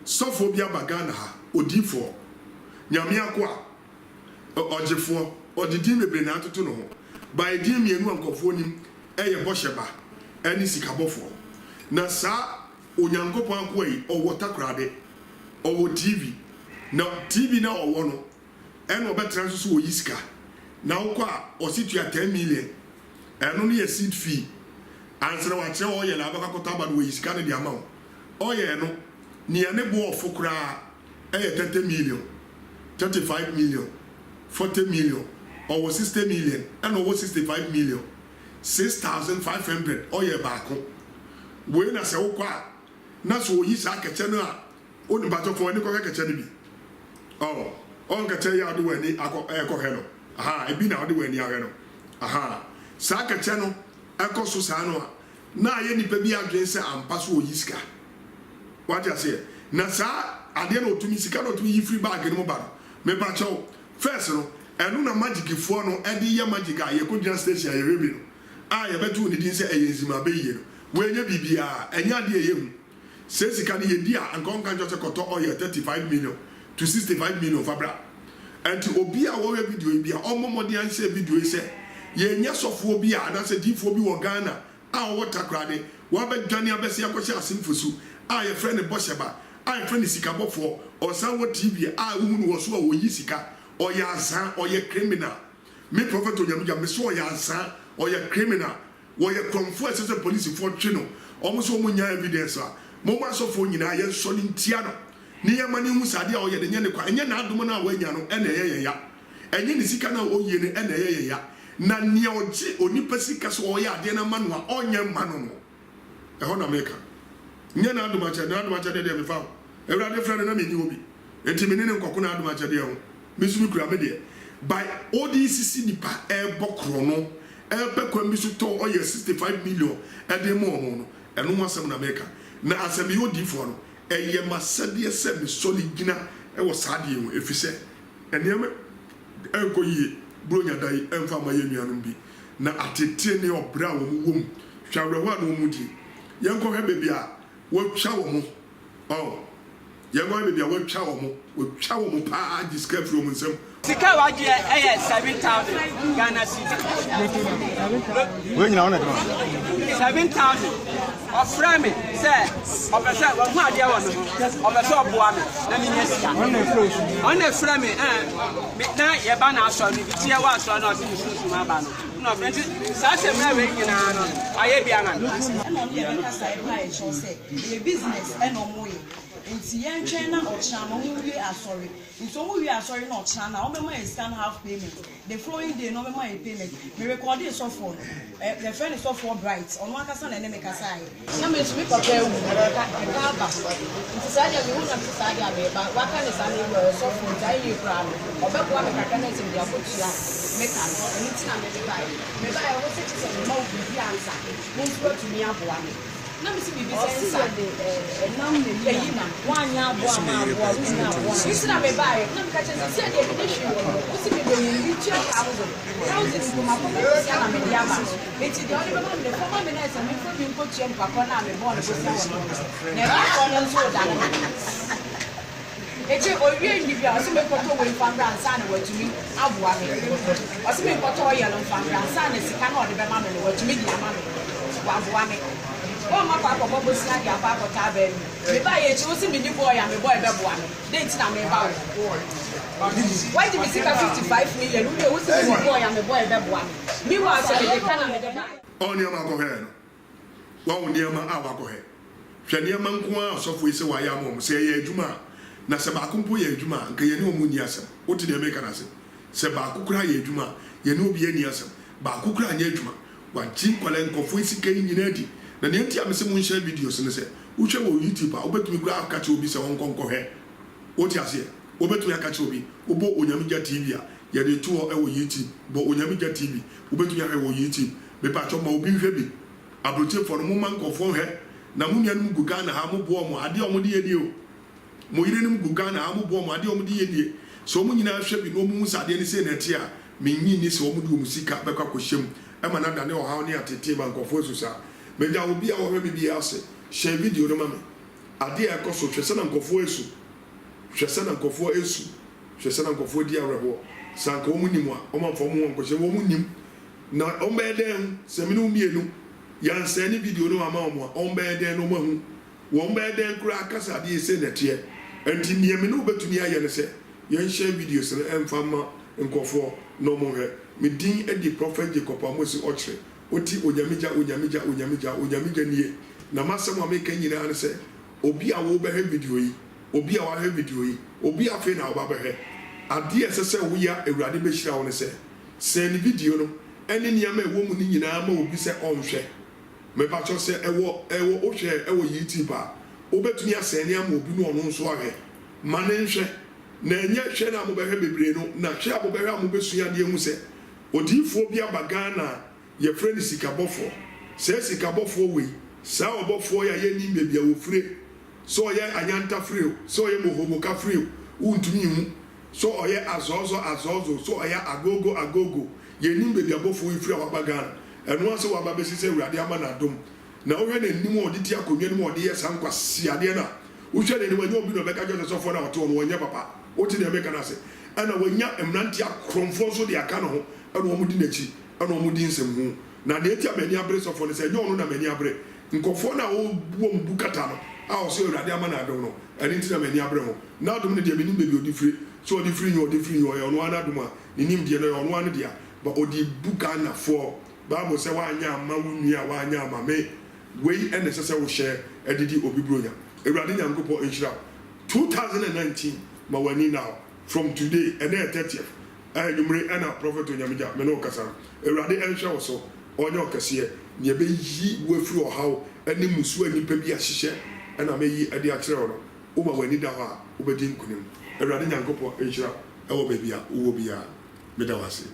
Sophobia bagana ha odifo nyame akwa ojefo odidi mebre na atoto no ho by di mienu ankofo nim eye bosheba ani sikabofo na sa onyankopon akwa yi owo takrade owo TV na TV na owo no eno obetra so so oyisika na ukwa ositua 10 million eno ne seed fee answer wa che oye la baka kotaba do oyisika ne di amawo oye no ni ane bo ofokra 30 million 35 million 40 million or 60 million and over 65 million 6,500 oye baako we na se wokwa na so oyisa keche no a oni bato fo ni ko keche ni bi on keche ya do wani akọ he no aha ebi na do wani ahwe no aha sa keche no ekoso sa no a na ye nipa bi adwen se ampa so oyisika what you say na sa ade na otumi sika na otumi free bag ni mo ba me ba chaw first no enu na magic fo no e di ye magic a ye ko dran station ye rebi no a ye betu ni din se eyenzima be ye no we nya bibia enya de ye hu se sika ni ye di a ankon kan jo se koto oye 35 million to 65 million fabra enti obi a wo video bi a omomode an se video se ye nya sofo bi a na se difo bi wo Ghana a wo takrade wo ba dwane abese yakoche asimfusu a ye friend bosheba a ye friend sikabofo o san wo TV a wu no wo so wo yi sika o ya san o ye criminal me prophet onyamja me so o ya san o ye criminal wo ye konfo ese police for twino o mo so mo nya evidence a mo ma so fo nyina ye so ni ntia no ni ye mani hu sade a o ye de nya ne kwa enye na adom na wa nya no ene ye ya enye ni sika na o ye ne ene ye ya na nia oji onipa sika so o ya ade na manu a onye manu no e ho na meka nya na adumacha de me fa ewrade friend na me ni obi enti me ne nkoko na adumacha de ho me su kura me de by ODCC nipa e bokro no e be kwa mi su to o ye 65 million e de mo no eno mo asem na meka na asem yo di fo no e ye masade se me solid gina e wo sade ho efise ene me e ko yi bronya dai emfa ma ye nuanum bi na atete ne obra wo mu wom hwarewa no mu di yenko he bebi a wo twa wo mu yenko he bebi a wo twa wo mu pa diska from nsem sika waje 7,000 Ghana cedi we nyina wona 7,000 ofra me say obese wo hu ade wo no obese oboa me na me nyesika on frame me na ye ba na aso no tie wa aso na o se susu ma ba no friend sa se me we nyina no aye bia na no ye ka sai ba e so say e business e no mo ye nti ye ntwen na ocha no mo wi asori nti mo wi asori na ocha na o me ma scan half payment the following day no me ma payment me record it so for the friend is so for bright on one kasa na me kasa ai na me so me papa ewu ka ba nti sa dia me hu na sa dia me ba wa ka ne sa ne wo so for dai you kra no obekwa me kaka na tim dia fotua me ka no nti na me ba e wo se ti se me ma wo bi answer mo so to me aboa me na me si bibi sensa na me yi na wanya aboa ma aboa na aboa isi na me bae na me ka chense se de me hwe wo si me do yi chia thousand ko ma ko me si na me dia ba eti de oni be ma me ko ma me na se me fo bi nko chia pa ko na me bo na ko si awon na ba ko no so da na eche owie ndi bia o si me ko to we fa bra nsa na watumi aboa me o si me ko to ye no fa bra nsa na sika na o de be ma me no watumi di ama me wa aboa me o ma pa ko bobo si ade apa ko ta be me ba ye chi o si me ni boy ya me boy be boa me date na me ba why did me see 55 million we o si me boy ya me boy be boa me wa se me de kana me de ba on ya ma ko he no wa won ya ma awa ko he hwe ne ma nko a sofo ise wa ya mo se ye adwuma na se ba kompo ye adwuma nka ye ne omu ni asem o ti de me kana se ba kokura ye adwuma ye ne obi ye ni asem ba kokura anya adwuma wa jin kwale nkofo isi kan nyina di na ne ntia me se mo share videos ne se wo hwe wo YouTube a obetumi kura akache obi se won konko he wo ti ase obetumi akache obi obo onyamija TV a ye de to e wo YouTube bo onyamija TV obetumi ha wo YouTube me pa cho ma obi hwe bi abroche for mo man nkofo he na mo nyanum gu Ghana ha mo bo mo ade o mo de ye di o mo yire nim gu Ghana ha mo bo mo ade o mo de ye di so mo nyina hwe bi no mo sade ne se na ti a me nyi ni se o mo de o musika be kwa kohyem e ma na da ne o ha ne atete ma nkofo so sa meja obi a wo hwe bi ase share video no mama ade a ɛkɔ so hwɛ sɛ na nkɔfoɔ esu hwɛ sɛ na nkɔfoɔ esu hwɛ sɛ na nkɔfoɔ di awerɛhoɔ sanka wɔn nim a wɔn afɔ wɔn nkɔhyɛ wɔn nim na wɔn bɛyɛ dɛn sɛmi no mmienu yansɛn ne video no ama wɔn a wɔn bɛyɛ dɛn no wɔn ahu wɔn bɛyɛ dɛn kura akasa adeɛ sɛ nɛteɛ nti nneɛma no bɛtumi ayɛ no sɛ yɛnhyɛ videos no ɛmfa ma nkɔfoɔ na wɔn hwɛ me din edi prophet Jacob Amosi ɔkyerɛ oti onyamigya nie na masɛm a meka nyinaa ne sɛ obi a wɔbɛhwɛ video yi obi a wɔahwɛ video yi obi afei na wɔbɛhwɛ adeɛ ɛsɛ sɛ woyɛ awurade bɛhyira wo ne sɛ sɛn ne video no ɛne nneɛma ɛwɔ mu no nyinaa ma obi sɛ ɔnhwɛ mɛpakyɛw sɛ ɛwɔ wohwɛ ɛwɔ YouTube a wobɛtumi asɛn ne ama obi no ɔno nso ahwɛ ma ne nhwɛ na ɛnyɛ hwɛ na mobɛhwɛ bebree no na hwɛ a mobɛhwɛ a mobɛsua adeɛ mu sɛ odiyifoɔ bi aba Ghana yɛfrɛ no sikabɔfoɔ sɛ sikabɔfoɔ wei saa ɔbɔfoɔ yɛ yɛnim baabi a wɔfire sɛ ɔyɛ anyanta fire o sɛ ɔyɛ mohomoka fire o wontumi hu sɛ ɔyɛ azɔzɔ sɛ ɔyɛ agogo yɛnim baabi a bɔfoɔ yi firi a waba Ghana ɛno asɛ waba bɛsi sɛ awurade ama n'adom na wohwɛ n'anim a ɔde ti akonnwa no mu ɔde yɛ saa nkwasiadeɛ no a wohwɛ n'anim a nyɛ obi na ɔbɛka kyerɛ sɛ sɔfoɔ no a ɔte hɔ no wɔnyɛ papa wote deɛ ɛbɛka no ase ɛna wɔanya mmerante akorɔmfoɔ nso de aka no ho ɛna wɔn di n'akyi ɛna wɔn di nsɛm ho na deɛ eti a m'ani abere sɔfoɔ no sɛ ɛnyɛ ɔno na m'ani abere nkɔfoɔ no a wɔwɔ mu bu kata no a ɔsɛ awurade ama n'adom no ɛne nti na m'ani abere ho na adom no deɛ m'anim baabi ɔde firi so ɔde firi nyɛ ɔyɛ ɔno ara adom a ne nim deɛ no yɛ ɔno ara no deɛ ba ɔde bu Ghanafoɔ baabu sɛ wanyɛ ama wo nua wanyɛ ama me wei ɛna ɛsɛ sɛ wohyɛ ɛdidi obi buronya awurade nyankopɔn nhyira 2019 ma wani now from today ɛna 30th ɛnumere ɛna prophet onyamija me ne ɔkasa awurade ɛnhwɛ wo so ɔnyɛ ɔkɛseɛ nea ɛbɛyi wafiri ɔhaw ɛne musuo nipa bi ahyehyɛ ɛna mɛyi ɛde akyerɛ wo no woma wani da hɔ a wobɛdi nkonim awurade nyankopɔn nhyira ɛwɔ baabi a wowɔ biara meda wo ase